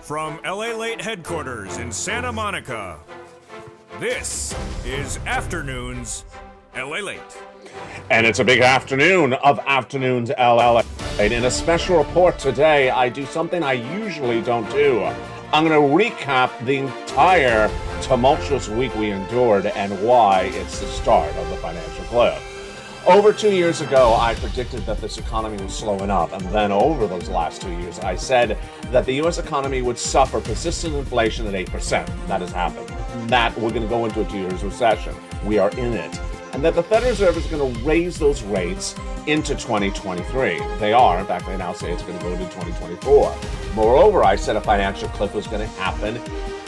From LALATE headquarters in Santa Monica, this is Afternoons LALATE. And it's a big afternoon of Afternoons LALATE. In a special report today, I do something I usually don't do. I'm going to recap the entire tumultuous week we endured and why it's the start of the financial cliff. Over 2 years ago, I predicted that this economy was slowing up, and then over those last 2 years, I said that the U.S. economy would suffer persistent inflation at 8%. That has happened. That we're going to go into a 2 years recession. We are in it. And that the Federal Reserve is going to raise those rates into 2023. They are. In fact, they now say it's going to go into 2024. Moreover, I said a financial cliff was going to happen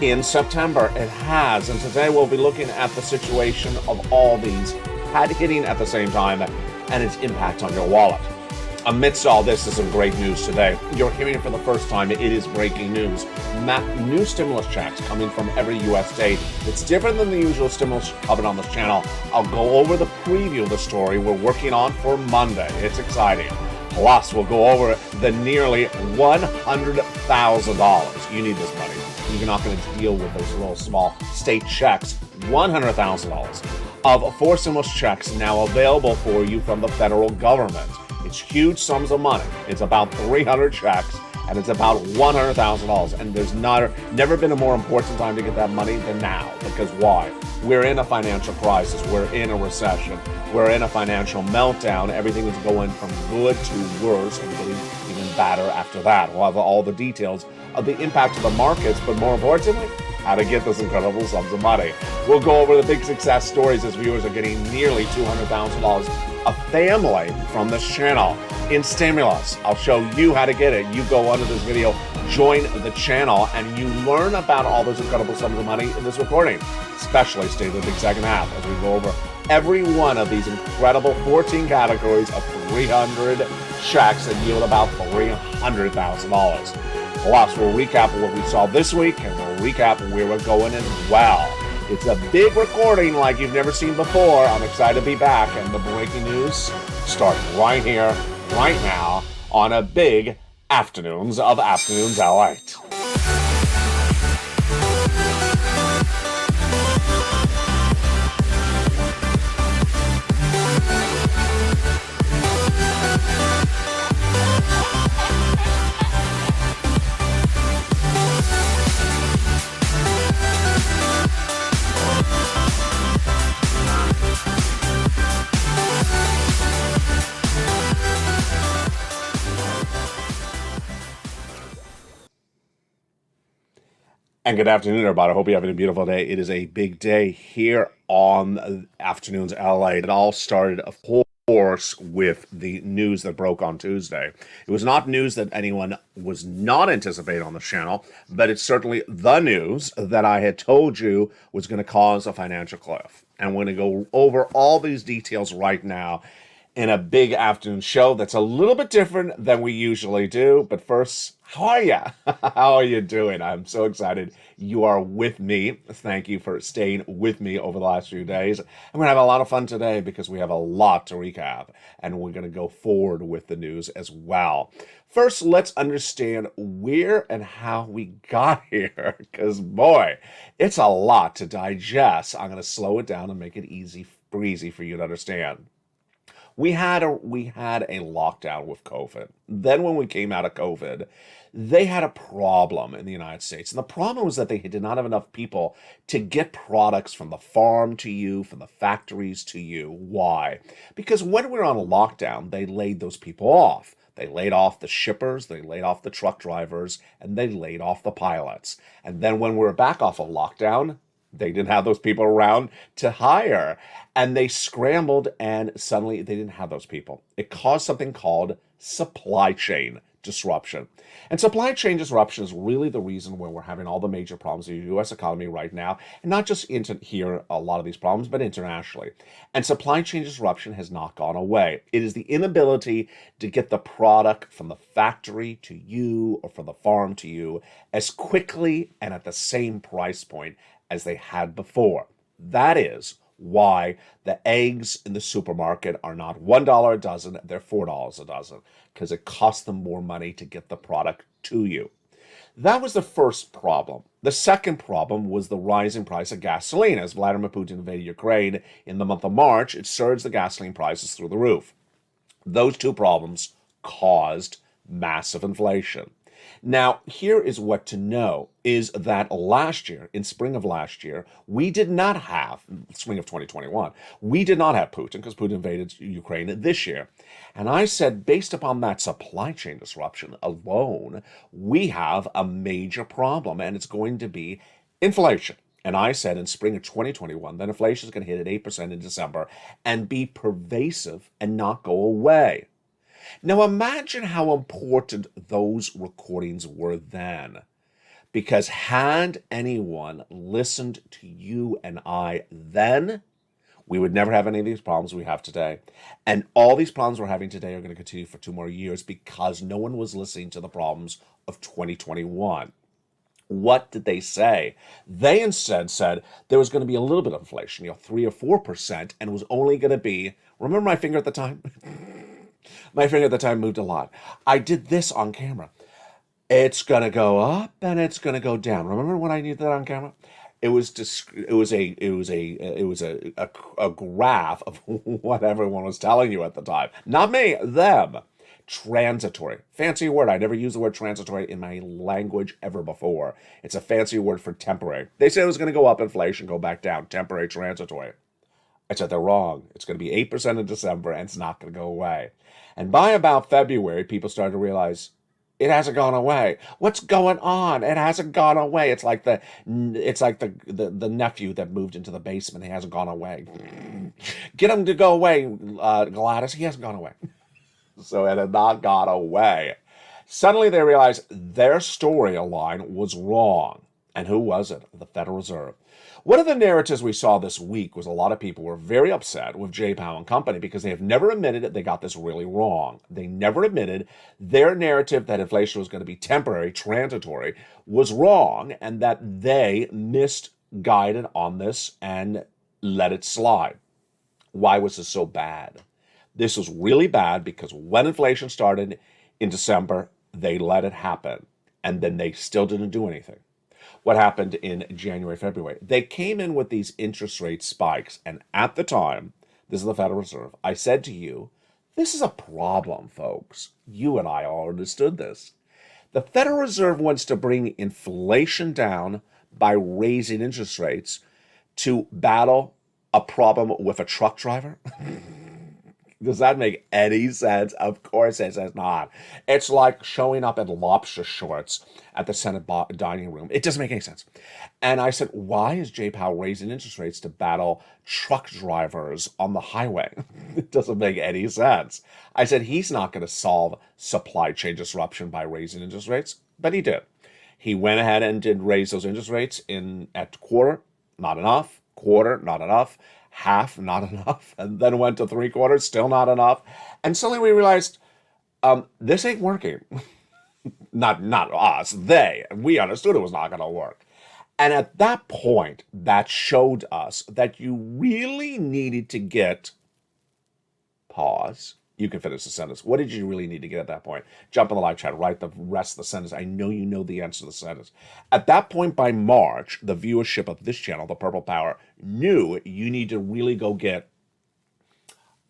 in September. It has. And today we'll be looking at the situation of all these hitting at the same time and its impact on your wallet. Amidst all this is some great news today. You're hearing it for the first time. It is breaking news. New stimulus checks coming from every U.S. state. It's different than the usual stimulus covered on this channel. I'll go over the preview of the story we're working on for Monday. It's exciting. Plus, we'll go over the nearly $100,000. You need this money. You're not going to deal with those little small state checks. $100,000 of 4 stimulus checks now available for you from the federal government. It's huge sums of money. It's about 300 checks, and it's about $100,000. And there's never been a more important time to get that money than now. Because why? We're in a financial crisis. We're in a recession. We're in a financial meltdown. Everything is going from good to worse and getting even badder after that. We'll have all the details of the impact of the markets, but more importantly, how to get those incredible sums of money. We'll go over the big success stories as viewers are getting nearly $200,000 a family from this channel in stimulus. I'll show you how to get it. You go under this video, join the channel, and you learn about all those incredible sums of money in this recording. Especially stay to the big second half as we go over every one of these incredible 14 categories of 300 checks that yield about $300,000. Plus, we'll recap what we saw this week, and we'll recap where we're going as well. It's a big recording like you've never seen before. I'm excited to be back, and the breaking news starts right here, right now, on a big Afternoons of Afternoons LALATE. And good afternoon, everybody. I hope you're having a beautiful day. It is a big day here on Afternoons LALATE. It all started, of course, with the news that broke on Tuesday. It was not news that anyone was not anticipating on the channel, but it's certainly the news that I had told you was going to cause a financial cliff. And we're going to go over all these details right now in a big afternoon show that's a little bit different than we usually do. But first, how are you? How are you doing? I'm so excited you are with me. Thank you for staying with me over the last few days. I'm going to have a lot of fun today because we have a lot to recap, and we're going to go forward with the news as well. First, let's understand where and how we got here, because boy, it's a lot to digest. I'm going to slow it down and make it easy for you to understand. We had a lockdown with COVID. Then when we came out of COVID, they had a problem in the United States. And the problem was that they did not have enough people to get products from the farm to you, from the factories to you. Why? Because when we were on a lockdown, they laid those people off. They laid off the shippers, they laid off the truck drivers, and they laid off the pilots. And then when we were back off of lockdown, they didn't have those people around to hire. And they scrambled, and suddenly they didn't have those people. It caused something called supply chain disruption. And supply chain disruption is really the reason why we're having all the major problems in the U.S. economy right now. And not just here, a lot of these problems, but internationally. And supply chain disruption has not gone away. It is the inability to get the product from the factory to you or from the farm to you as quickly and at the same price point as they had before. That is why the eggs in the supermarket are not $1 a dozen, they're $4 a dozen, because it costs them more money to get the product to you. That was the first problem. The second problem was the rising price of gasoline. As Vladimir Putin invaded Ukraine in the month of March, it surged the gasoline prices through the roof. Those two problems caused massive inflation. Now, here is what to know is that last year, in spring of last year, we did not have, spring of 2021, we did not have Putin because Putin invaded Ukraine this year. And I said, based upon that supply chain disruption alone, we have a major problem, and it's going to be inflation. And I said in spring of 2021 that inflation is going to hit at 8% in December and be pervasive and not go away. Now imagine how important those recordings were then. Because had anyone listened to you and I then, we would never have any of these problems we have today. And all these problems we're having today are going to continue for 2 more years because no one was listening to the problems of 2021. What did they say? They instead said there was going to be a little bit of inflation, 3 or 4%, and it was only going to be, remember my finger at the time? My finger at the time moved a lot. I did this on camera. It's going to go up and it's going to go down. Remember when I did that on camera? It was a graph of what everyone was telling you at the time. Not me, them. Transitory. Fancy word. I never used the word transitory in my language ever before. It's a fancy word for temporary. They said it was going to go up, inflation, go back down. Temporary, transitory. I said they're wrong. It's going to be 8% in December and it's not going to go away. And by about February, people started to realize it hasn't gone away. What's going on? It hasn't gone away. It's like the nephew that moved into the basement. He hasn't gone away. Get him to go away, Gladys. He hasn't gone away. So it had not gone away. Suddenly they realized their storyline was wrong. And who was it? The Federal Reserve. One of the narratives we saw this week was a lot of people were very upset with Jay Powell and company because they have never admitted that they got this really wrong. They never admitted their narrative that inflation was going to be temporary, transitory, was wrong, and that they misguided on this and let it slide. Why was this so bad? This was really bad because when inflation started in December, they let it happen, and then they still didn't do anything. What happened in January, February? They came in with these interest rate spikes, and at the time, this is the Federal Reserve, I said to you, this is a problem, folks. You and I all understood this. The Federal Reserve wants to bring inflation down by raising interest rates to battle a problem with a truck driver. Does that make any sense? Of course it does not. It's like showing up in lobster shorts at the Senate dining room. It doesn't make any sense. And I said, why is Jay Powell raising interest rates to battle truck drivers on the highway? It doesn't make any sense. I said, he's not going to solve supply chain disruption by raising interest rates, but he did. He went ahead and did raise those interest rates at quarter, not enough, quarter, not enough, half, not enough, and then went to 3/4, still not enough. And suddenly we realized, this ain't working. not us, they. We understood it was not going to work. And at that point, that showed us that you really needed to get, pause, you can finish the sentence. What did you really need to get at that point? Jump in the live chat, write the rest of the sentence. I know you know the answer to the sentence. At that point by March, the viewership of this channel, The Purple Power, knew you need to really go get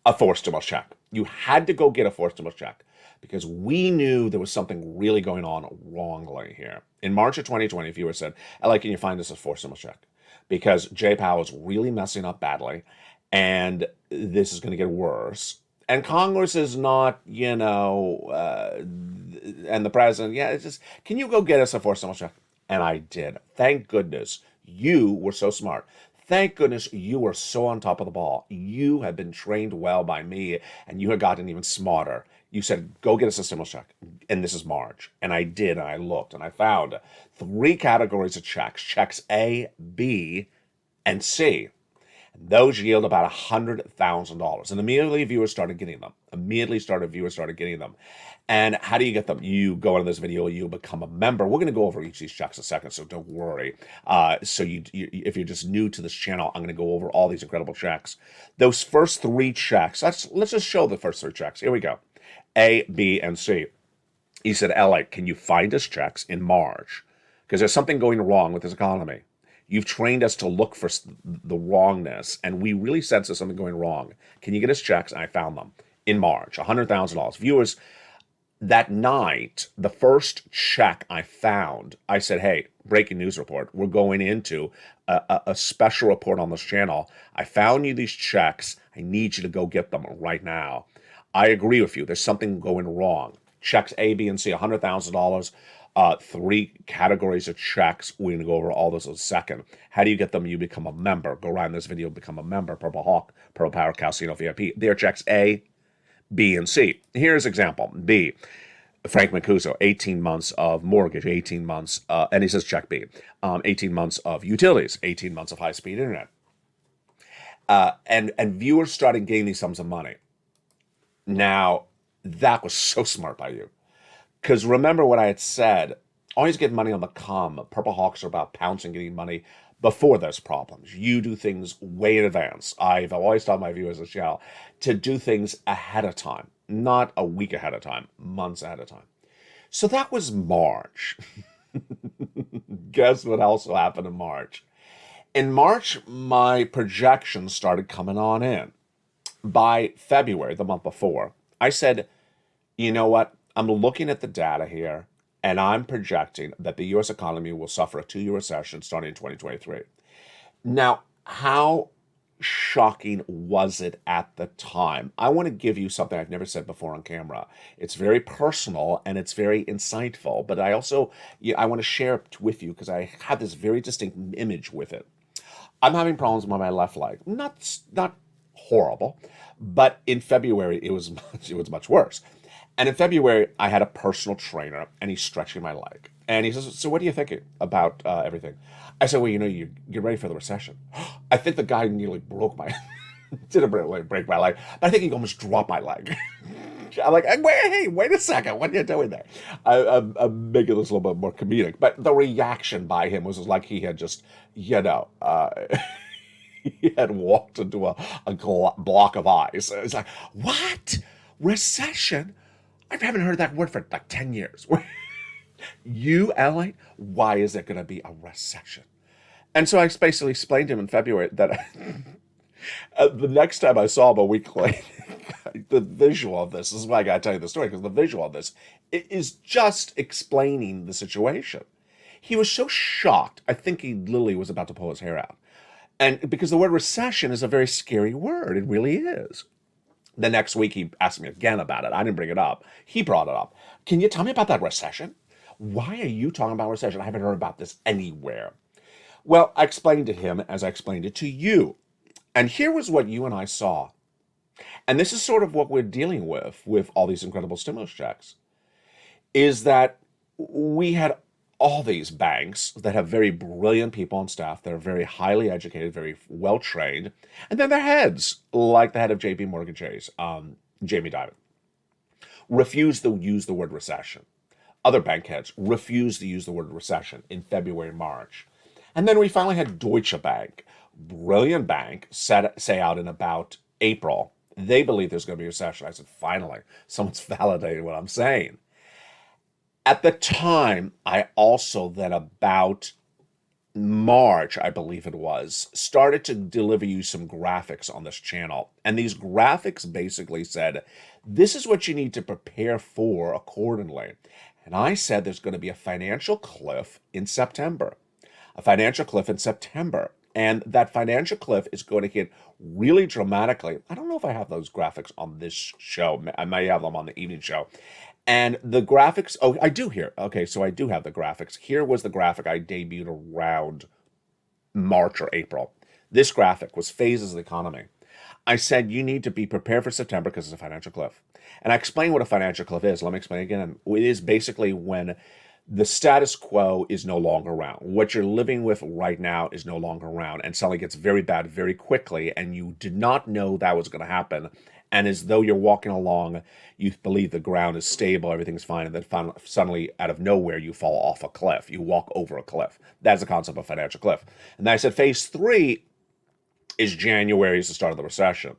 a forced stimulus check. You had to go get a forced stimulus check because we knew there was something really going on wrongly here. In March of 2020, viewers said, "LA, can you find us a forced stimulus check? Because Jay Powell is really messing up badly and this is going to get worse. And Congress is not, and the president, it's just, can you go get us a forced stimulus check?" And I did. Thank goodness you were so smart. Thank goodness you were so on top of the ball. You had been trained well by me, and you had gotten even smarter. You said, go get us a stimulus check. And this is March. And I did, and I looked, and I found 3 categories of checks. Checks A, B, and C. Those yield about $100,000. And immediately viewers started getting them. And how do you get them? You go into this video, you become a member. We're going to go over each of these checks in a second, so don't worry. So if you're just new to this channel, I'm going to go over all these incredible checks. Those first 3 checks, let's just show the first 3 checks. Here we go. A, B, and C. He said, Elliot, can you find us checks in March? Because there's something going wrong with this economy. You've trained us to look for the wrongness, and we really sense there's something going wrong. Can you get us checks? And I found them in March, $100,000. Viewers, that night, the first check I found, I said, hey, breaking news report. We're going into a special report on this channel. I found you these checks. I need you to go get them right now. I agree with you. There's something going wrong. Checks A, B, and C, $100,000. 3 categories of checks. We're going to go over all those in a second. How do you get them? You become a member. Go around this video, become a member. Purple Hawk, Purple Power, Calcino VIP. They're checks A, B, and C. Here's example. B, Frank Mancuso, 18 months of mortgage, 18 months, and he says check B, 18 months of utilities, 18 months of high-speed internet. And viewers started getting these sums of money. Now, that was so smart by you. Because remember what I had said, always get money on the come. Purple Hawks are about pouncing, getting money before there's problems. You do things way in advance. I've always told my viewers as well to do things ahead of time, not a week ahead of time, months ahead of time. So that was March. Guess what else happened in March? In March, my projections started coming on in. By February, the month before, I said, you know what? I'm looking at the data here, and I'm projecting that the U.S. economy will suffer a 2-year recession starting in 2023. Now, how shocking was it at the time? I want to give you something I've never said before on camera. It's very personal, and it's very insightful, but I also, I want to share it with you because I have this very distinct image with it. I'm having problems with my left leg. Not horrible, but in February, it was much worse. And in February, I had a personal trainer, and he's stretching my leg. And he says, so what are you thinking about everything? I said, well, you get ready for the recession. I think the guy nearly broke my, didn't break my leg, but I think he almost dropped my leg. I'm like, wait a second, what are you doing there? I'm making this a little bit more comedic, but the reaction by him was like he had just, he had walked into a block of ice. It's like, what? Recession? I haven't heard that word for like 10 years. You, Elliot, why is it going to be a recession? And so I basically explained to him in February that the next time I saw him a week later, the visual of this is why I got to tell you the story, because the visual of this is just explaining the situation. He was so shocked, I think he literally was about to pull his hair out. And because the word recession is a very scary word, it really is. The next week, he asked me again about it. I didn't bring it up. He brought it up. Can you tell me about that recession? Why are you talking about recession? I haven't heard about this anywhere. Well, I explained to him as I explained it to you. And here was what you and I saw. And this is sort of what we're dealing with all these incredible stimulus checks, is that we had all these banks that have very brilliant people on staff that are very highly educated, very well trained, and then their heads, like the head of JP Morgan Chase, Jamie Dimon, refused to use the word recession. Other bank heads refused to use the word recession in February and March. And then we finally had Deutsche Bank, brilliant bank, say out in about April, they believe there's going to be a recession. I said, finally, someone's validated what I'm saying. At the time, I also then about March, I believe it was, started to deliver you some graphics on this channel. And these graphics basically said, this is what you need to prepare for accordingly. And I said there's going to be a financial cliff in September. A financial cliff in September. And that financial cliff is going to hit really dramatically. I don't know if I have those graphics on this show. I may have them on the evening show. And the graphics, oh, I do here. Okay, so I do have the graphics. Here was the graphic I debuted around March or April. This graphic was phases of the economy. I said you need to be prepared for September because it's a financial cliff. And I explained what a financial cliff is. Let me explain again. It is basically when the status quo is no longer around. What you're living with right now is no longer around, and suddenly gets very bad very quickly, and you did not know that was going to happen. And as though you're walking along, you believe the ground is stable, everything's fine, and then suddenly, out of nowhere, you fall off a cliff. You walk over a cliff. That's the concept of financial cliff. And then I said phase 3 is January, is the start of the recession.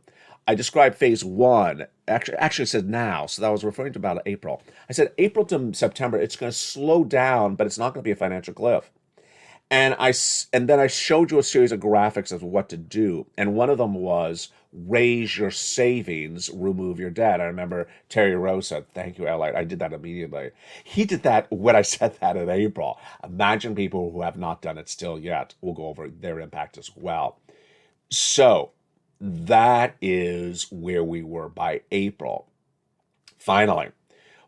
I described phase 1 actually it said now, so that was referring to about April. I said April to September, it's going to slow down, but it's not going to be a financial cliff. And then I showed you a series of graphics of what to do, and one of them was raise your savings, remove your debt. I remember Terry Rose said, "Thank you, LA." I did that immediately. He did that when I said that in April. Imagine people who have not done it still yet. We'll go over their impact as well. So that is where we were by April. Finally,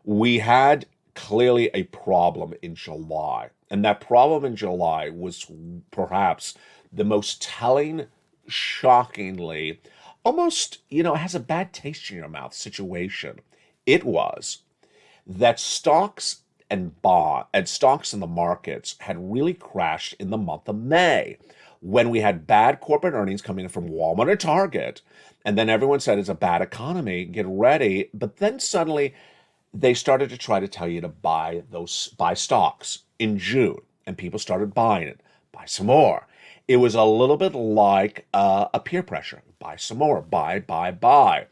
we had clearly a problem in July. And that problem in July was perhaps the most telling, shockingly, almost, it has a bad taste in your mouth situation. It was that stocks in the markets had really crashed in the month of May when we had bad corporate earnings coming in from Walmart and Target. And then everyone said it's a bad economy, get ready. But then suddenly they started to try to tell you to buy stocks in June, and people started buying it. Buy some more. It was a little bit like a peer pressure. Buy some more. Buy.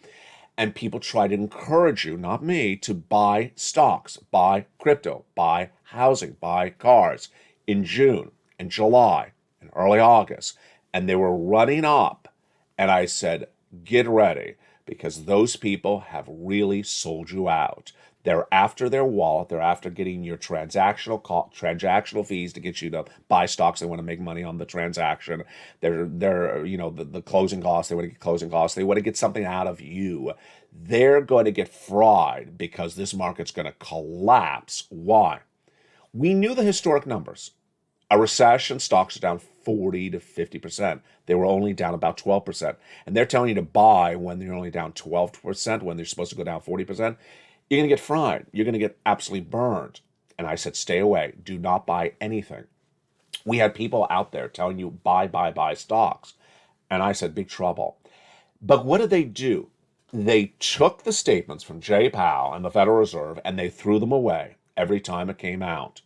And people try to encourage you, not me, to buy stocks, buy crypto, buy housing, buy cars in June and July and early August. And they were running up. And I said, get ready, because those people have really sold you out. They're after their wallet. They're after getting your transactional fees to get you to buy stocks. They want to make money on the transaction. They're the closing costs. They want to get closing costs. They want to get something out of you. They're going to get fried because this market's going to collapse. Why? We knew the historic numbers. A recession, stocks are down 40 to 50%. They were only down about 12%. And they're telling you to buy when they're only down 12%, when they're supposed to go down 40%. You're going to get fried. You're going to get absolutely burned. And I said, stay away. Do not buy anything. We had people out there telling you, buy stocks. And I said, big trouble. But what did they do? They took the statements from Jay Powell and the Federal Reserve and they threw them away every time it came out.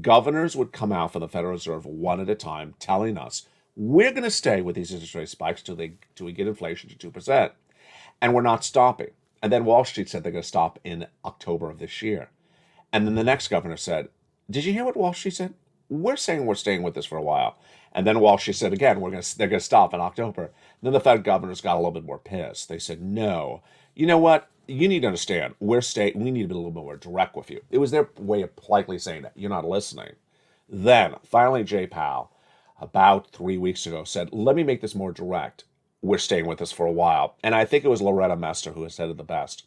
Governors would come out from the Federal Reserve one at a time telling us, we're going to stay with these interest rate spikes till we get inflation to 2%. And we're not stopping. And then Wall Street said they're going to stop in October of this year. And then the next governor said, did you hear what Wall Street said? We're saying we're staying with this for a while. And then Wall Street said again, they're going to stop in October. And then the Fed governors got a little bit more pissed. They said, no, you know what? You need to understand, we need to be a little bit more direct with you. It was their way of politely saying that. You're not listening. Then finally, Jay Powell, about 3 weeks ago, said, let me make this more direct. We're staying with this for a while. And I think it was Loretta Mester who has said it the best.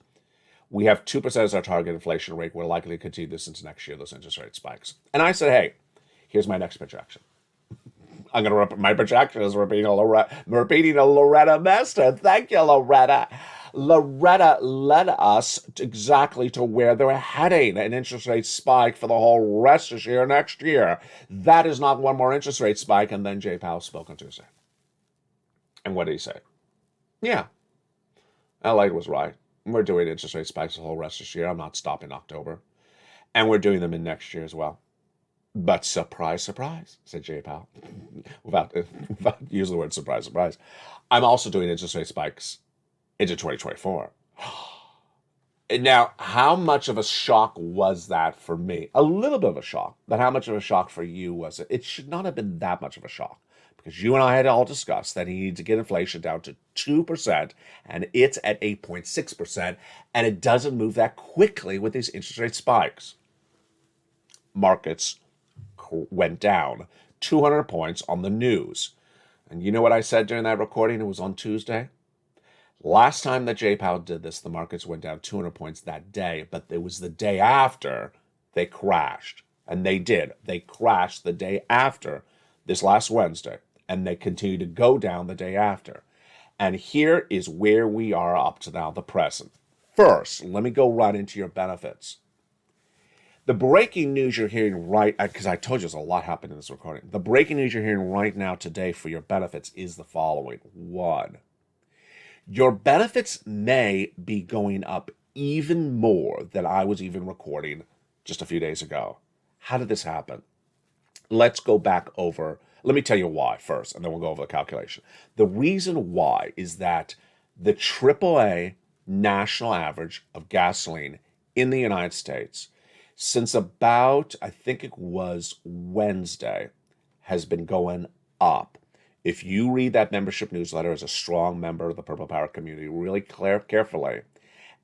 We have 2% as our target inflation rate. We're likely to continue this into next year, those interest rate spikes. And I said, hey, here's my next projection. I'm going to repeat my projection is repeating a Loretta Mester. Thank you, Loretta. Loretta led us exactly to where they're heading, an interest rate spike for the whole rest of this year, next year. That is not one more interest rate spike. And then Jay Powell spoke on Tuesday. And what did he say? Yeah, LA was right. We're doing interest rate spikes the whole rest of this year. I'm not stopping October. And we're doing them in next year as well. But surprise, surprise, said Jay Powell, without using the word surprise, surprise. I'm also doing interest rate spikes into 2024. Now, how much of a shock was that for me? A little bit of a shock. But how much of a shock for you was it? It should not have been that much of a shock. Because you and I had all discussed that he needs to get inflation down to 2%, and it's at 8.6%, and it doesn't move that quickly with these interest rate spikes. Markets went down 200 points on the news. And you know what I said during that recording? It was on Tuesday. Last time that Jay Powell did this, the markets went down 200 points that day, but it was the day after they crashed. And they did. They crashed the day after this last Wednesday. And they continue to go down the day after. And here is where we are up to now, the present. First, let me go right into your benefits. The breaking news you're hearing because I told you there's a lot happened in this recording. The breaking news you're hearing right now today for your benefits is the following. 1, your benefits may be going up even more than I was even recording just a few days ago. How did this happen? Let's go back over. Let me tell you why first, and then we'll go over the calculation. The reason why is that the AAA national average of gasoline in the United States since about, I think it was Wednesday, has been going up. If you read that membership newsletter as a strong member of the Purple Power community, really carefully,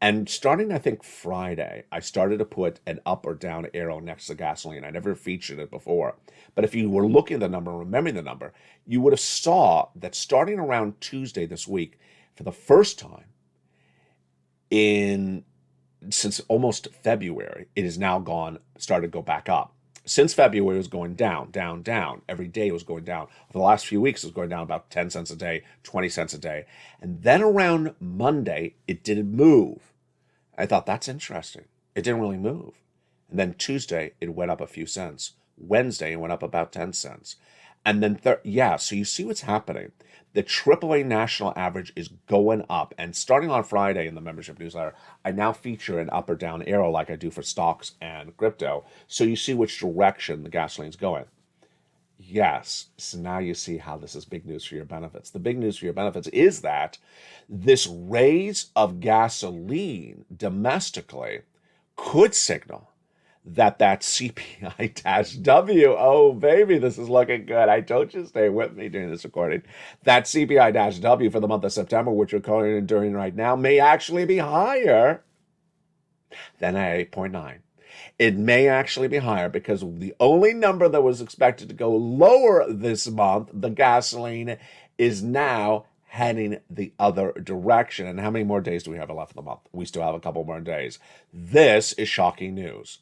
and starting, I think, Friday, I started to put an up or down arrow next to gasoline. I never featured it before. But if you were looking at the number, remembering the number, you would have saw that starting around Tuesday this week, for the first time since almost February, it has now started to go back up. Since February, it was going down, down, down. Every day it was going down. For the last few weeks, it was going down about 10 cents a day, 20 cents a day. And then around Monday, it didn't move. I thought, that's interesting. It didn't really move. And then Tuesday, it went up a few cents. Wednesday, it went up about 10 cents. And then, so you see what's happening. The AAA national average is going up. And starting on Friday in the membership newsletter, I now feature an up or down arrow like I do for stocks and crypto. So you see which direction the gasoline's going. Yes, so now you see how this is big news for your benefits. The big news for your benefits is that this raise of gasoline domestically could signal that CPI-W, oh baby, this is looking good. I told you to stay with me during this recording. That CPI-W for the month of September, which we're calling during right now, may actually be higher than 8.9. It may actually be higher because the only number that was expected to go lower this month, the gasoline, is now heading the other direction. And how many more days do we have left in the month? We still have a couple more days. This is shocking news.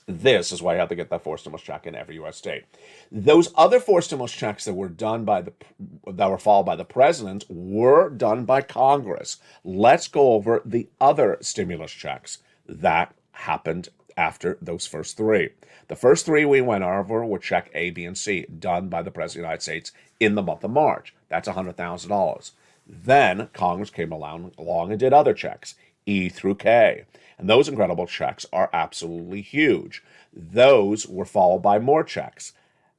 This is why you have to get that 4 stimulus check in every U.S. state. Those other 4 stimulus checks that were followed by the president were done by Congress. Let's go over the other stimulus checks that happened after those first 3. The first 3 we went over were check A, B, and C, done by the President of the United States in the month of March. That's $100,000. Then Congress came along and did other checks, E through K. And those incredible checks are absolutely huge. Those were followed by more checks,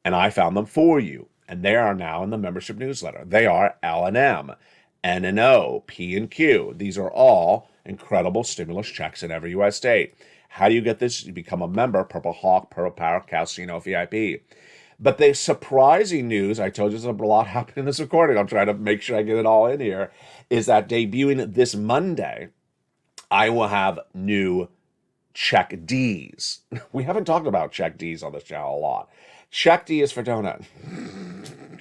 and I found them for you. And they are now in the membership newsletter. They are L and M, N and O, P and Q. These are all incredible stimulus checks in every U.S. state. How do you get this? You become a member, Purple Hawk, Purple Power, Casino VIP. But the surprising news, I told you there's a lot happening in this recording. I'm trying to make sure I get it all in here, is that debuting this Monday, I will have new check Ds. We haven't talked about check Ds on this channel a lot. Check D is for donut.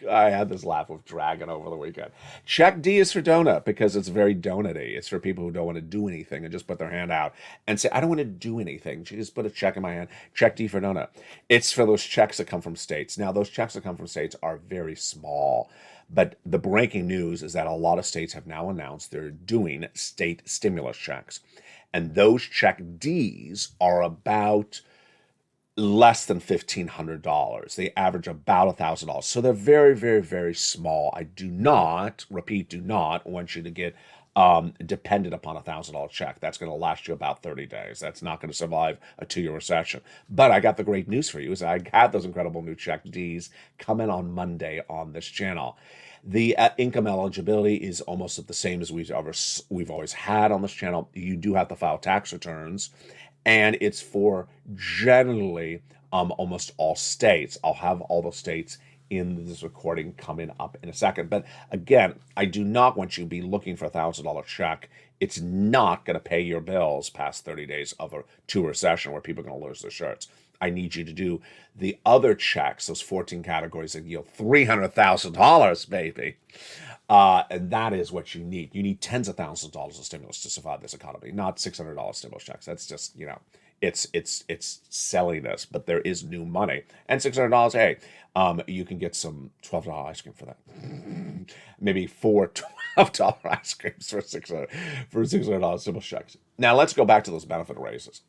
I had this laugh with Dragon over the weekend. Check D is for donut because it's very donut-y. It's for people who don't want to do anything and just put their hand out and say, I don't want to do anything. She just put a check in my hand. Check D for donut. It's for those checks that come from states. Now, those checks that come from states are very small. But the breaking news is that a lot of states have now announced they're doing state stimulus checks. And those check Ds are about less than $1,500. They average about $1,000. So they're very, very, very small. I do not want you to get dependent upon a $1,000 check. That's going to last you about 30 days. That's not going to survive a 2-year recession. But I got the great news for you is I had those incredible new check Ds come in on Monday on this channel. The income eligibility is almost the same as we've always had on this channel. You do have to file tax returns, and it's for generally almost all states. I'll have all the states in this recording coming up in a second. But again, I do not want you to be looking for a $1,000 check. It's not going to pay your bills past 30 days of a recession where people are going to lose their shirts. I need you to do the other checks, those 14 categories that yield $300,000, baby. And that is what you need. You need tens of thousands of dollars of stimulus to survive this economy, not $600 stimulus checks. That's just, it's silliness, but there is new money. And $600, hey, you can get some $12 ice cream for that. Maybe 4 $12 ice creams for $600 stimulus checks. Now let's go back to those benefit raises.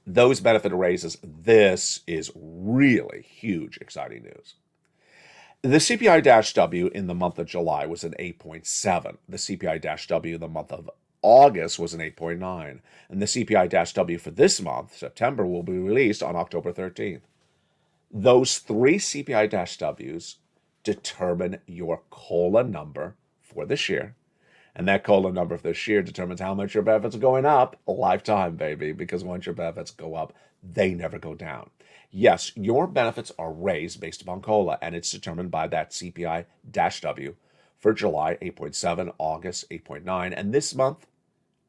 Those benefit raises, this is really huge, exciting news. The CPI-W in the month of July was an 8.7. The CPI-W in the month of August was an 8.9. And the CPI-W for this month, September, will be released on October 13th. Those 3 CPI-Ws determine your COLA number for this year. And that COLA number for this year determines how much your benefits are going up a lifetime, baby, because once your benefits go up, they never go down. Yes, your benefits are raised based upon COLA, and it's determined by that CPI-W for July, 8.7, August, 8.9, and this month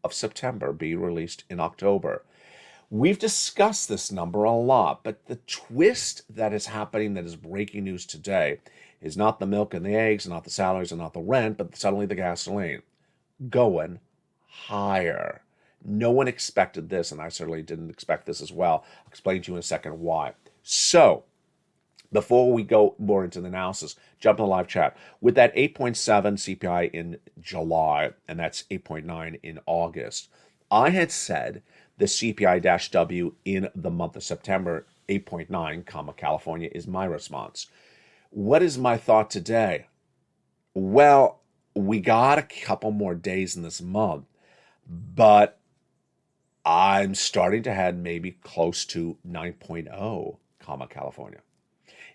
of September be released in October. We've discussed this number a lot, but the twist that is happening, that is breaking news today, is not the milk and the eggs, not the salaries, and not the rent, but suddenly the gasoline going higher. No one expected this, and I certainly didn't expect this as well. I'll explain to you in a second why. So, before we go more into the analysis, jump in the live chat. With that 8.7 CPI in July, and that's 8.9 in August, I had said the CPI-W in the month of September, 8.9, California, is my response. What is my thought today? Well, we got a couple more days in this month, but I'm starting to head maybe close to 9.0, California.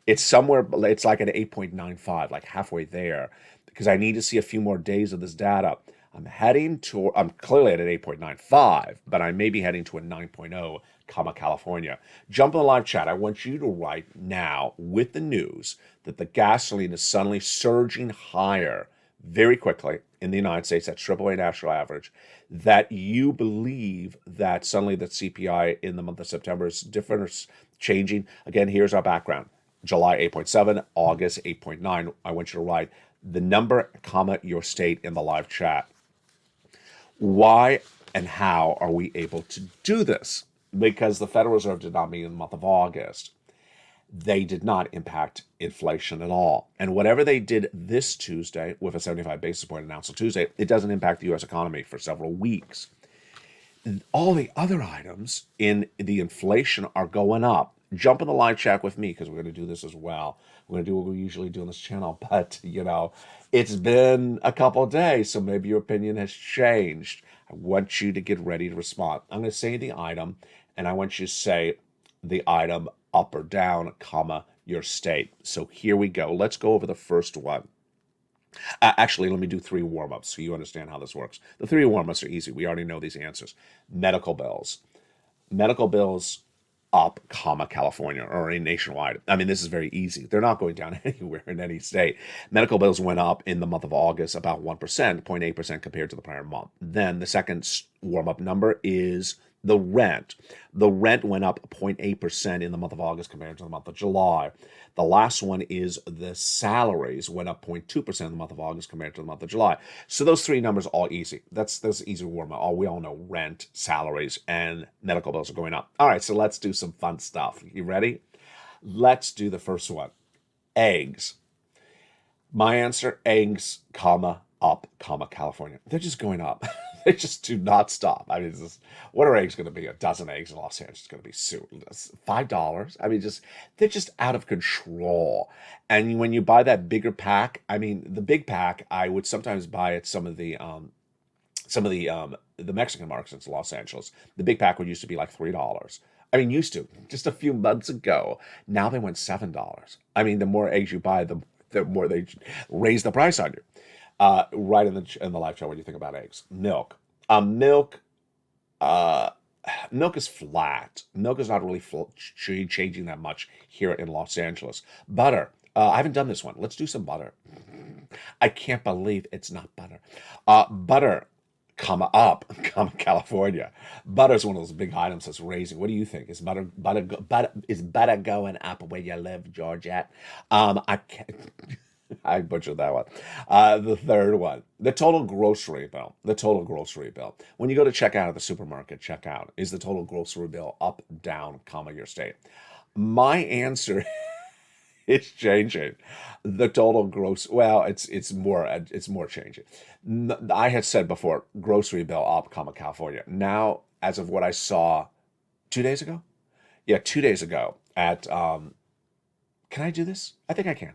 It's somewhere, it's like an 8.95, like halfway there, because I need to see a few more days of this data. I'm clearly at an 8.95, but I may be heading to a 9.0, California. Jump in the live chat. I want you to write now with the news that the gasoline is suddenly surging higher very quickly in the United States at AAA national average, that you believe that suddenly the CPI in the month of September is different or changing. Again, here's our background. July 8.7, August 8.9. I want you to write the number, your state in the live chat. Why and how are we able to do this? Because the Federal Reserve did not meet in the month of August. They did not impact inflation at all. And whatever they did this Tuesday with a 75 basis point announcement Tuesday, it doesn't impact the U.S. economy for several weeks. All the other items in the inflation are going up. Jump in the live chat with me because we're going to do this as well. We're going to do what we usually do on this channel. But, it's been a couple of days, so maybe your opinion has changed. I want you to get ready to respond. I'm going to say the item, and I want you to say the item up or down, your state. So here we go. Let's go over the first one. Actually, let me do 3 warm-ups so you understand how this works. The 3 warm-ups are easy. We already know these answers. Medical bills. Medical bills up, California, or nationwide. I mean, this is very easy. They're not going down anywhere in any state. Medical bills went up in the month of August about 1%, 0.8% compared to the prior month. Then the second warm-up number is the rent. The rent went up 0.8% in the month of August compared to the month of July. The last one is the salaries went up 0.2% in the month of August compared to the month of July. So those 3 numbers are all easy. That's easy warm up. We all know rent, salaries, and medical bills are going up. All right, so let's do some fun stuff. You ready? Let's do the first one. Eggs. My answer, eggs, up, California. They're just going up. They just do not stop. I mean, what are eggs going to be? A dozen eggs in Los Angeles is going to be $5. I mean, they're just out of control. And when you buy that bigger pack, I mean, the big pack, I would sometimes buy at some of the Mexican markets in Los Angeles. The big pack would used to be like $3. I mean, used to just a few months ago. Now they went $7. I mean, the more eggs you buy, the more they raise the price on you. Right in the live chat, what do you think about eggs? Milk. Milk is flat. Milk is not really changing that much here in Los Angeles. Butter. I haven't done this one. Let's do some butter. I can't believe it's not butter. Butter, up, California. Butter is one of those big items that's raising. What do you think? Is butter going up where you live, Georgette? I can't. I butchered that one. The third one, the total grocery bill. The total grocery bill. When you go to check out at the supermarket, is the total grocery bill up, down, your state? My answer is changing. The total it's more changing. I had said before, grocery bill up, California. Now, as of what I saw 2 days ago? Yeah, 2 days ago at, can I do this? I think I can.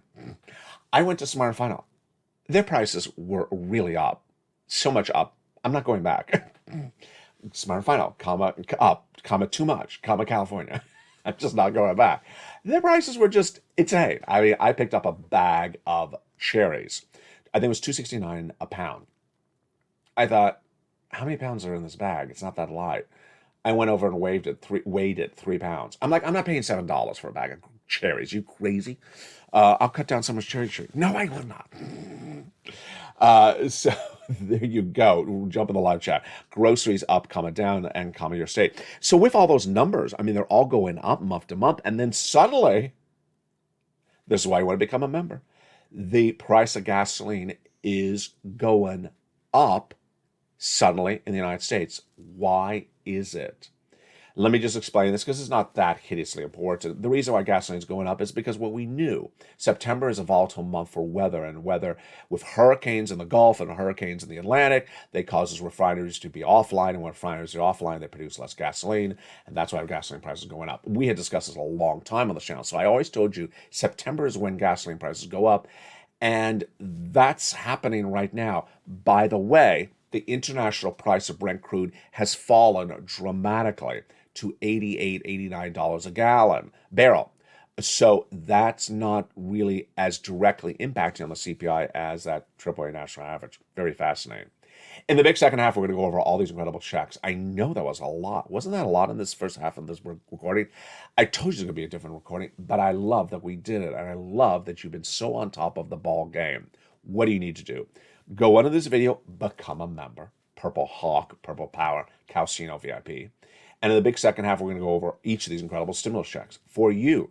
I went to Smart & Final. Their prices were really up. So much up. I'm not going back. Smart & Final, up, too much, California. I'm just not going back. Their prices were just insane. I mean, I picked up a bag of cherries. I think it was $2.69 a pound. I thought, how many pounds are in this bag? It's not that light. I went over and weighed it 3 pounds. I'm like, I'm not paying $7 for a bag of cherries. You crazy? I'll cut down someone's cherry tree. No, I will not. So there you go. Jump in the live chat. Groceries up, comma down, and comma your state. So with all those numbers, I mean, they're all going up month to month. And then suddenly, this is why you want to become a member. The price of gasoline is going up suddenly in the United States. Why is it? Let me just explain this because it's not that hideously important. The reason why gasoline is going up is because what we knew. September is a volatile month for weather, and weather with hurricanes in the Gulf and hurricanes in the Atlantic, they causes refineries to be offline, and when refineries are offline, they produce less gasoline, and that's why gasoline prices are going up. We had discussed this a long time on the channel, so I always told you September is when gasoline prices go up, and that's happening right now. By the way, the international price of Brent crude has fallen dramatically to $88, $89 a barrel. So that's not really as directly impacting on the CPI as that AAA national average. Very fascinating. In the big second half, we're going to go over all these incredible checks. I know that was a lot. Wasn't that a lot in this first half of this recording? I told you it was going to be a different recording, but I love that we did it, and I love that you've been so on top of the ball game. What do you need to do? Go under this video, become a member. Purple Hawk, Purple Power, Calcino VIP. And in the big second half, we're going to go over each of these incredible stimulus checks. For you,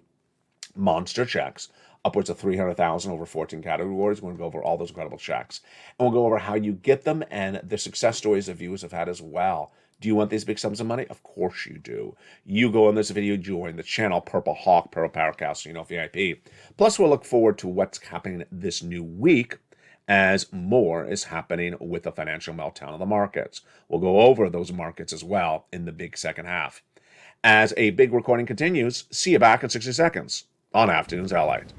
monster checks, upwards of 300,000 over 14 categories. We're going to go over all those incredible checks. And we'll go over how you get them and the success stories that viewers have had as well. Do you want these big sums of money? Of course you do. You go in this video, join the channel, Purple Hawk, Purple Power, Calcino VIP. Plus, we'll look forward to what's happening this new week, as more is happening with the financial meltdown of the markets. We'll go over those markets as well in the big second half. As a big recording continues, see you back in 60 seconds on Afternoons LALATE.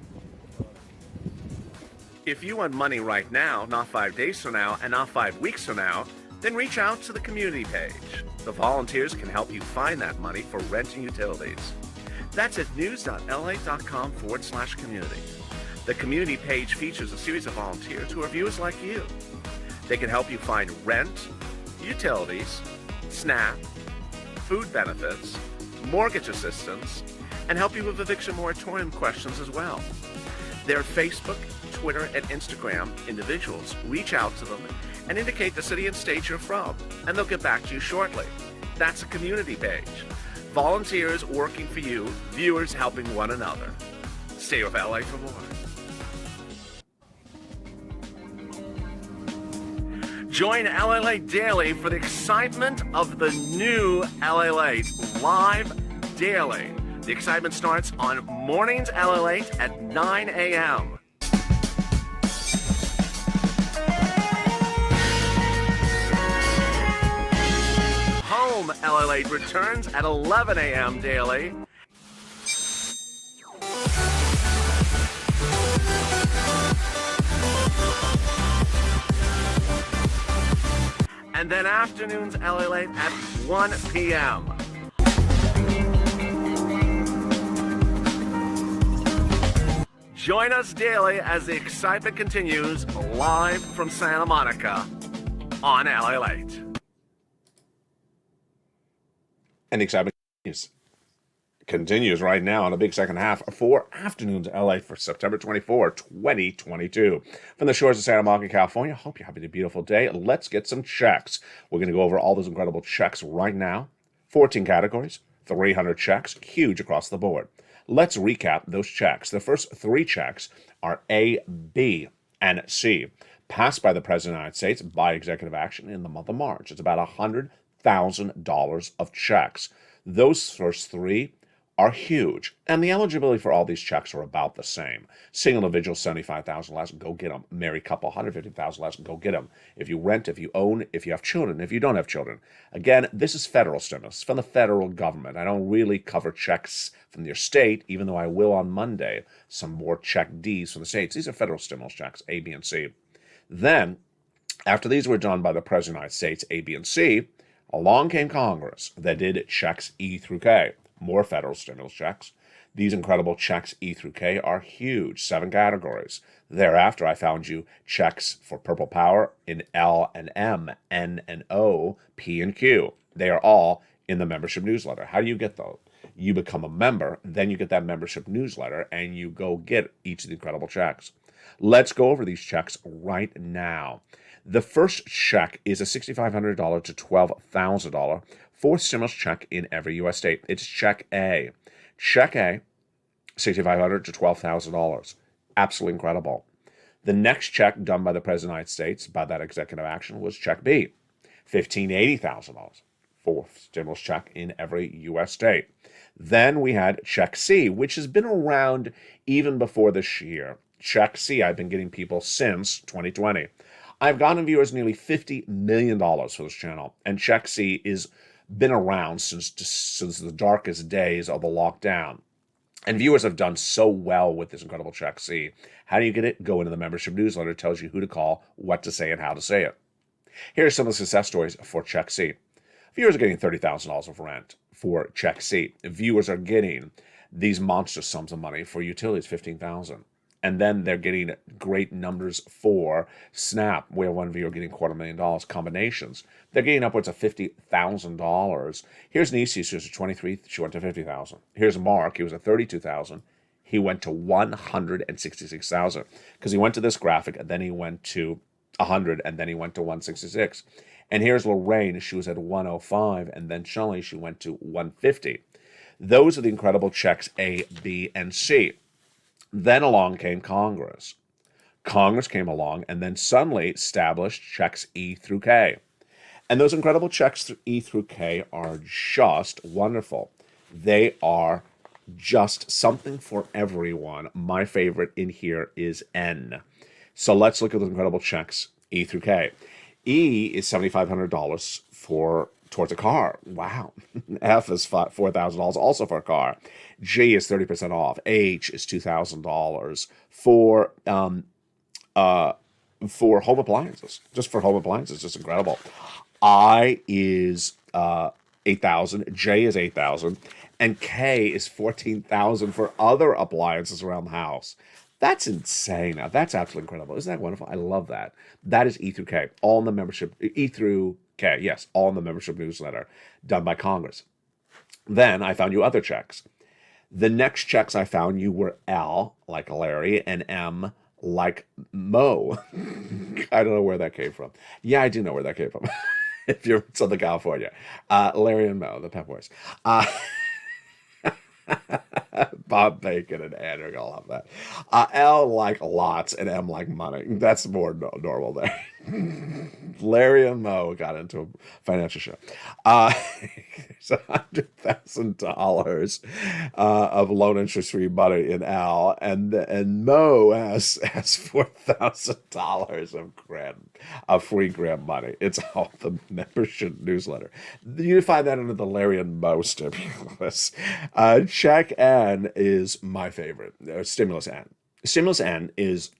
If you want money right now, not 5 days from now, and not 5 weeks from now, then reach out to the community page. The volunteers can help you find that money for rent and utilities. That's at news.lalate.com/community. The community page features a series of volunteers who are viewers like you. They can help you find rent, utilities, SNAP, food benefits, mortgage assistance, and help you with eviction moratorium questions as well. Their Facebook, Twitter, and Instagram individuals reach out to them and indicate the city and state you're from, and they'll get back to you shortly. That's a community page. Volunteers working for you, viewers helping one another. Stay with LA for more. Join LALATE Daily for the excitement of the new LALATE live daily. The excitement starts on mornings LALATE at 9 a.m. Home LALATE returns at 11 a.m. daily. And then afternoons LALATE at 1 p.m. Join us daily as the excitement continues live from Santa Monica on LALATE. And the excitement continues right now on a big second half for Afternoons LA for September 24, 2022. From the shores of Santa Monica, California, hope you're having a beautiful day. Let's get some checks. We're going to go over all those incredible checks right now. 14 categories, 300 checks, huge across the board. Let's recap those checks. The first 3 checks are A, B, and C, passed by the President of the United States by executive action in the month of March. It's about $100,000 of checks. Those first 3 are huge, and the eligibility for all these checks are about the same. Single individual, $75,000 less, go get them. Married couple, $150,000 less, go get them. If you rent, if you own, if you have children, if you don't have children. Again, this is federal stimulus from the federal government. I don't really cover checks from your state, even though I will on Monday. Some more check Ds from the states. These are federal stimulus checks, A, B, and C. Then, after these were done by the President of the United States, A, B, and C, along came Congress that did checks E through K. more federal stimulus checks. These incredible checks E through K are huge, 7 categories. Thereafter, I found you checks for Purple Power in L and M, N and O, P and Q. They are all in the membership newsletter. How do you get those? You become a member, then you get that membership newsletter, and you go get each of the incredible checks. Let's go over these checks right now. The first check is a $6,500 to $12,000 fourth stimulus check in every U.S. state. It's Check A. Check A, $6,500 to $12,000. Absolutely incredible. The next check done by the President of the United States, by that executive action, was Check B, $15,000 to $80,000. Fourth stimulus check in every U.S. state. Then we had Check C, which has been around even before this year. Check C, I've been getting people since 2020. I've gotten viewers nearly $50 million for this channel, and Check C has been around since the darkest days of the lockdown. And viewers have done so well with this incredible Check C. How do you get it? Go into the membership newsletter. It tells you who to call, what to say, and how to say it. Here are some of the success stories for Check C. Viewers are getting $30,000 of rent for Check C. Viewers are getting these monster sums of money for utilities, $15,000. And then they're getting great numbers for SNAP. We have one viewer getting $250,000 combinations. They're getting upwards of $50,000. Here's Nisi, who's a 23. She went to $50,000. Here's Mark. He was at $32,000. He went to $166,000 because he went to this graphic, and then he went to 100, and then he went to 166. And here's Lorraine. She was at 105, and then Shelley, she went to 150. Those are the incredible checks A, B, and C. Then along came Congress. Congress came along and then suddenly established checks E through K. And those incredible checks E through K are just wonderful. They are just something for everyone. My favorite in here is N. So let's look at those incredible checks E through K. E is $7,500 towards a car. Wow. F is $4,000 also for a car. G is 30% off. H is $2,000 for home appliances. Just for home appliances, just incredible. I is $8,000. J is $8,000, and K is $14,000 for other appliances around the house. That's insane. Now, that's absolutely incredible. Isn't that wonderful? I love that. That is E through K, all in the membership. E through K, yes, all in the membership newsletter done by Congress. Then I found you other checks. The next checks I found you were L, like Larry, and M, like Mo. I don't know where that came from. Yeah, I do know where that came from. If you're in Southern California. Larry and Mo, the Pep Boys. Bob Bacon and Andrew, I love that. L like lots and M like money. That's more normal there. Larry and Mo got into a financial show. There's $100,000 of loan interest free money in Al, and Mo has $4,000 of free grant money. It's all the membership newsletter. You find that under the Larry and Mo stimulus. Check N is my favorite. Stimulus N. Stimulus N is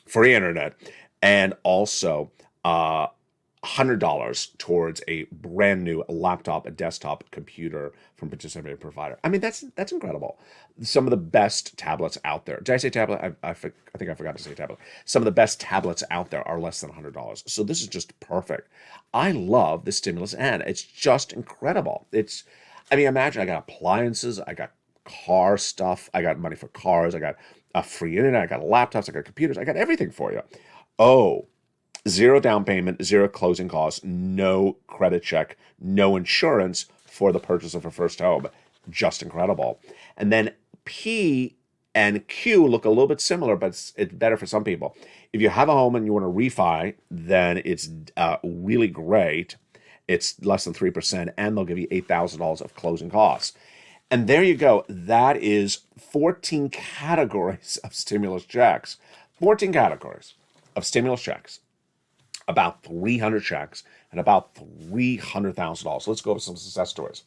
free internet and also $100 towards a brand new laptop, a desktop computer from participating provider. I mean, that's incredible. Some of the best tablets out there. Did I say tablet? I think I forgot to say tablet. Some of the best tablets out there are less than $100. So this is just perfect. I love the Stimulus N. It's just incredible. Imagine I got appliances, I got car stuff, I got money for cars, I got a free internet, I got laptops, I got computers, I got everything for you. Oh, 0 down payment, 0 closing costs, no credit check, no insurance for the purchase of a first home. Just incredible. And then P and Q look a little bit similar, but it's better for some people. If you have a home and you want to refi, then it's really great. It's less than 3%, and they'll give you $8,000 of closing costs. And there you go. That is 14 categories of stimulus checks. 14 categories of stimulus checks. About 300 checks and about $300,000. Let's go over some success stories.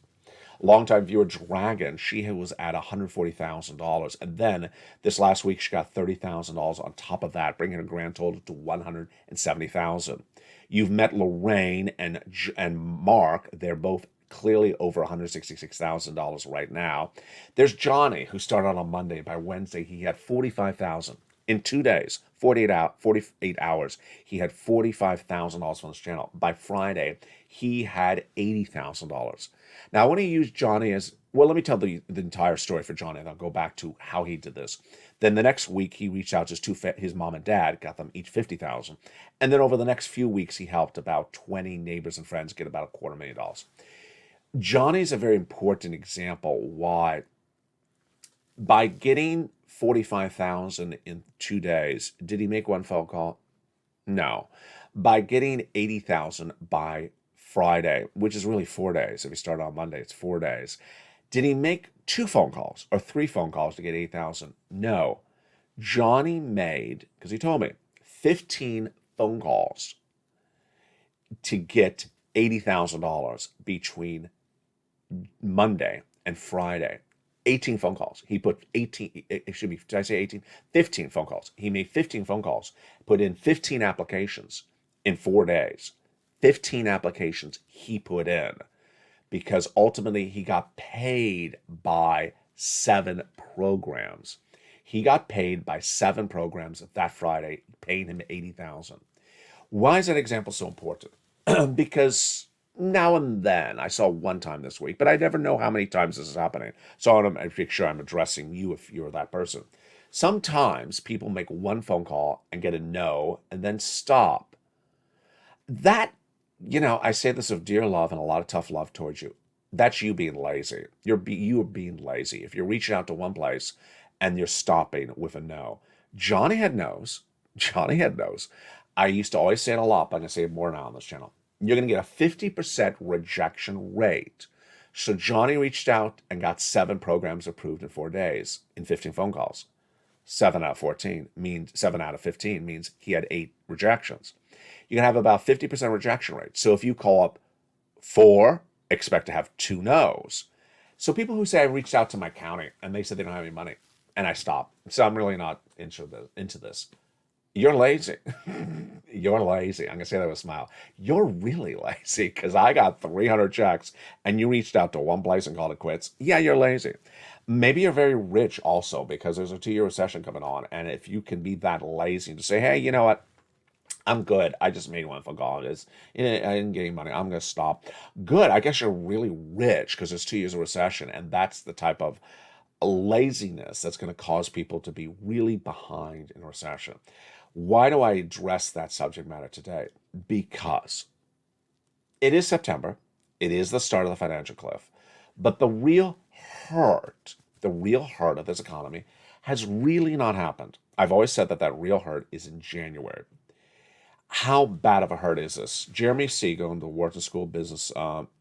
Longtime viewer Dragon, she was at $140,000. And then this last week, she got $30,000 on top of that, bringing her grand total to $170,000. You've met Lorraine and Mark. They're both clearly over $166,000 right now. There's Johnny, who started on Monday. By Wednesday, he had 45,000 in 2 days, 48 hours. He had $45,000 on his channel. By Friday, he had $80,000. Now, I want to use Johnny as well. Let me tell the entire story for Johnny, and I'll go back to how he did this. Then the next week, he reached out to his mom and dad, got them each 50,000, and then over the next few weeks, he helped about 20 neighbors and friends get about $250,000. Johnny's a very important example why, by getting 45,000 in 2 days, did he make one phone call? No. By getting 80,000 by Friday, which is really 4 days. If he started on Monday, it's 4 days. Did he make 2 phone calls or 3 phone calls to get 8,000? No. Johnny made, because he told me, 15 phone calls to get $80,000 between Monday and Friday. 18 phone calls. He put 18, it should be, did I say 18? 15 phone calls. He made 15 phone calls, put in 15 applications in 4 days. 15 applications he put in, because ultimately he got paid by 7 programs. He got paid by 7 programs that Friday, paying him 80,000. Why is that example so important? Because now and then, I saw one time this week, but I never know how many times this is happening. So I want to make sure I'm addressing you if you're that person. Sometimes people make one phone call and get a no and then stop. That, I say this of dear love and a lot of tough love towards you. That's you being lazy. You are being lazy. If you're reaching out to one place and you're stopping with a no. Johnny had no's. Johnny had no's. I used to always say it a lot, but I'm going to say it more now on this channel. You're going to get a 50% rejection rate. So Johnny reached out and got 7 programs approved in 4 days in 15 phone calls. 7 out of 15 means he had 8 rejections. You're going to have about 50% rejection rate. So if you call up 4, expect to have 2 no's. So people who say I reached out to my county and they said they don't have any money and I stopped. So I'm really not into this. You're lazy. You're lazy. I'm going to say that with a smile. You're really lazy, because I got 300 checks and you reached out to one place and called it quits. Yeah, you're lazy. Maybe you're very rich also, because there's a 2-year recession coming on. And if you can be that lazy and just say, hey, you know what? I'm good. I just made one phone call. I didn't get any money. I'm going to stop. Good. I guess you're really rich, because there's 2 years of recession. And that's the type of laziness that's going to cause people to be really behind in a recession. Why do I address that subject matter today? Because it is September. It is the start of the financial cliff. But the real hurt of this economy has really not happened. I've always said that real hurt is in January. How bad of a hurt is this? Jeremy Siegel, the Wharton School of Business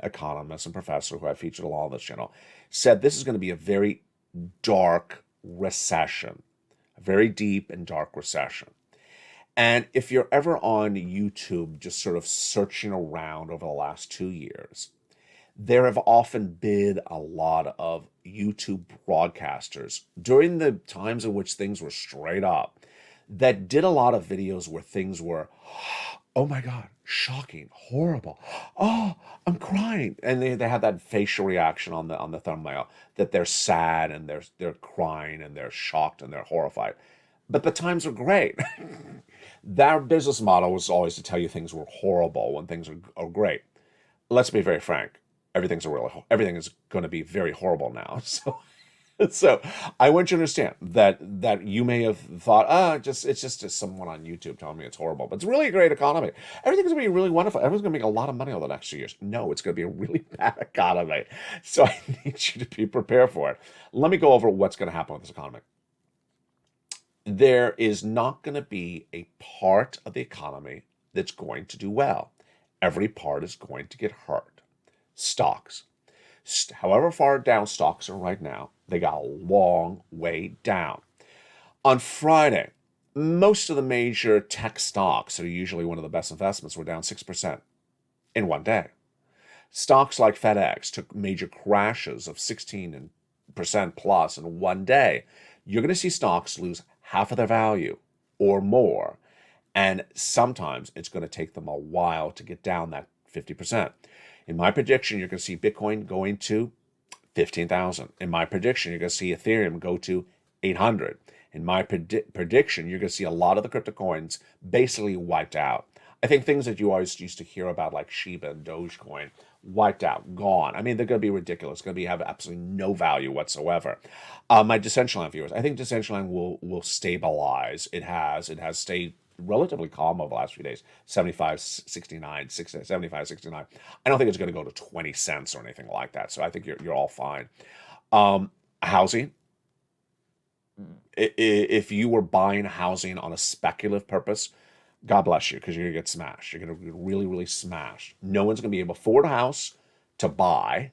economist and professor who I featured a lot on this channel, said this is going to be a very dark recession, a very deep and dark recession. And if you're ever on YouTube, just sort of searching around over the last 2 years, there have often been a lot of YouTube broadcasters during the times in which things were straight up that did a lot of videos where things were, oh my God, shocking, horrible. Oh, I'm crying. And they had that facial reaction on the thumbnail that they're sad and they're crying and they're shocked and they're horrified. But the times were great. Their business model was always to tell you things were horrible when things are great. Let's be very frank. Everything is going to be very horrible now. So I want you to understand that you may have thought, it's just someone on YouTube telling me it's horrible, but it's really a great economy. Everything's going to be really wonderful. Everyone's going to make a lot of money over the next 2 years. No, it's going to be a really bad economy. So I need you to be prepared for it. Let me go over what's going to happen with this economy. There is not going to be a part of the economy that's going to do well. Every part is going to get hurt. Stocks. However far down stocks are right now, they got a long way down. On Friday, most of the major tech stocks that are usually one of the best investments were down 6% in one day. Stocks like FedEx took major crashes of 16% plus in one day. You're going to see stocks lose half of their value or more. And sometimes it's going to take them a while to get down that 50%. In my prediction, you're going to see Bitcoin going to 15,000. In my prediction, you're going to see Ethereum go to 800. In my prediction, you're going to see a lot of the crypto coins basically wiped out. I think things that you always used to hear about, like Shiba and Dogecoin, wiped out, gone. I mean, they're going to be ridiculous. Going to be have absolutely no value whatsoever. My Decentraland viewers, I think Decentraland will stabilize. It has stayed relatively calm over the last few days. 75.69, 75.69. I don't think it's going to go to 20 cents or anything like that. So I think you're all fine. Housing. If you were buying housing on a speculative purpose, God bless you, because you're going to get smashed. You're going to get really, really smashed. No one's going to be able to afford a house to buy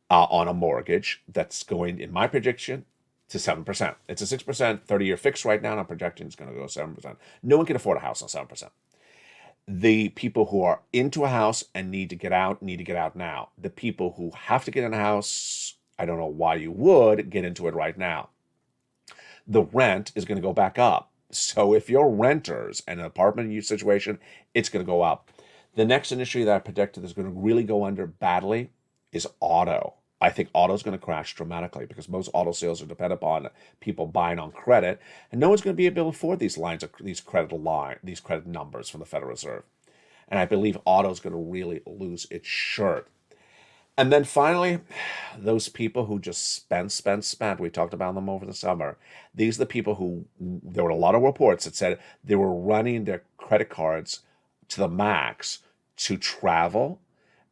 on a mortgage that's going, in my prediction, to 7%. It's a 6% 30-year fix right now, and I'm projecting it's going to go 7%. No one can afford a house on 7%. The people who are into a house and need to get out now. The people who have to get in a house, I don't know why you would, get into it right now. The rent is going to go back up. So if you're renters and an apartment use situation, it's going to go up. The next industry that I predicted is going to really go under badly is auto. I think auto is going to crash dramatically because most auto sales are dependent upon people buying on credit, and no one's going to be able to afford these credit numbers from the Federal Reserve. And I believe auto is going to really lose its shirt. And then finally, those people who just spent. We talked about them over the summer. These are the people who, there were a lot of reports that said they were running their credit cards to the max to travel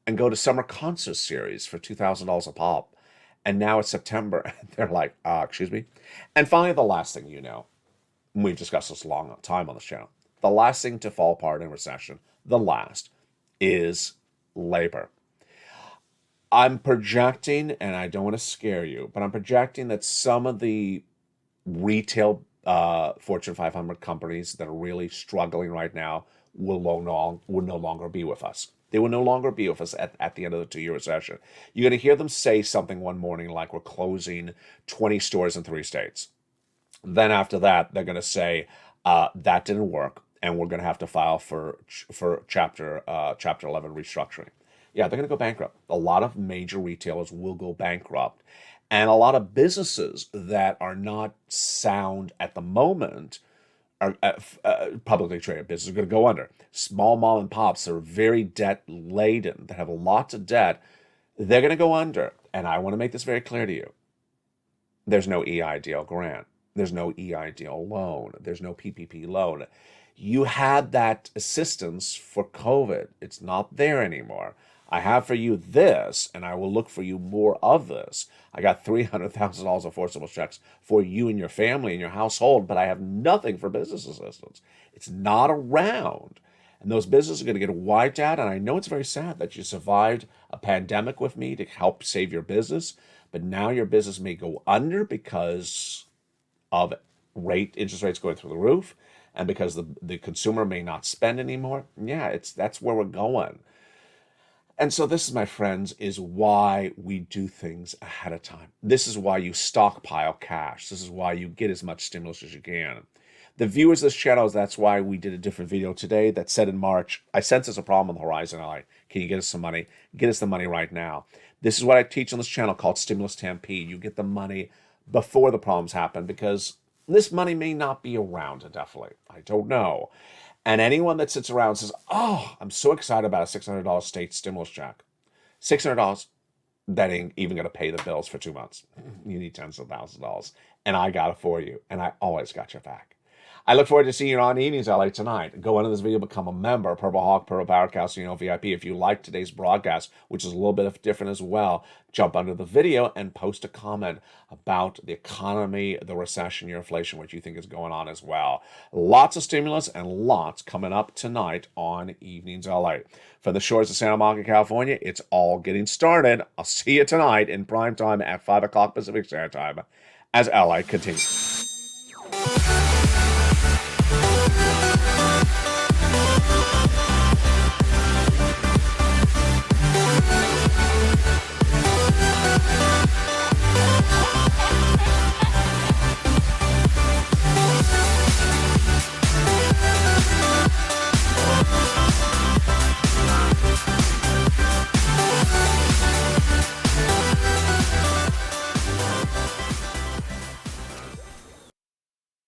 and go to summer concert series for $2,000 a pop. And now it's September, and they're like, excuse me. And finally, the last thing you know, and we've discussed this a long time on this channel, the last thing to fall apart in recession, the last, is labor. I'm projecting, and I don't want to scare you, but I'm projecting that some of the retail Fortune 500 companies that are really struggling right now will no longer be with us. They will no longer be with us at the end of the 2-year recession. You're going to hear them say something one morning like we're closing 20 stores in 3 states. Then after that, they're going to say that didn't work, and we're going to have to file for Chapter 11 restructuring. Yeah, they're going to go bankrupt. A lot of major retailers will go bankrupt. And a lot of businesses that are not sound at the moment are publicly traded businesses are going to go under. Small mom and pops that are very debt laden, that have lots of debt, they're going to go under. And I want to make this very clear to you. There's no EIDL grant. There's no EIDL loan. There's no PPP loan. You had that assistance for COVID. It's not there anymore. I have for you this, and I will look for you more of this. I got $300,000 of forcible checks for you and your family and your household, but I have nothing for business assistance. It's not around. And those businesses are going to get wiped out, and I know it's very sad that you survived a pandemic with me to help save your business, but now your business may go under because of interest rates going through the roof, and because the consumer may not spend anymore. Yeah, that's where we're going. And so this, my friends, is why we do things ahead of time. This is why you stockpile cash. This is why you get as much stimulus as you can. The viewers of this channel, that's why we did a different video today that said in March, I sense there's a problem on the horizon. Can you get us some money? Get us the money right now. This is what I teach on this channel called Stimulus Stampede. You get the money before the problems happen because this money may not be around indefinitely. I don't know. And anyone that sits around and says, oh, I'm so excited about a $600 state stimulus check. $600, that ain't even going to pay the bills for 2 months. You need tens of thousands of dollars. And I got it for you. And I always got your back. I look forward to seeing you on Evenings LA tonight. Go into this video, become a member, Purple Hawk, Purple Powercast, VIP. If you like today's broadcast, which is a little bit different as well, jump under the video and post a comment about the economy, the recession, your inflation, what you think is going on as well. Lots of stimulus and lots coming up tonight on Evenings LA. From the shores of Santa Monica, California, it's all getting started. I'll see you tonight in prime time at 5 o'clock Pacific Standard Time as LA continues.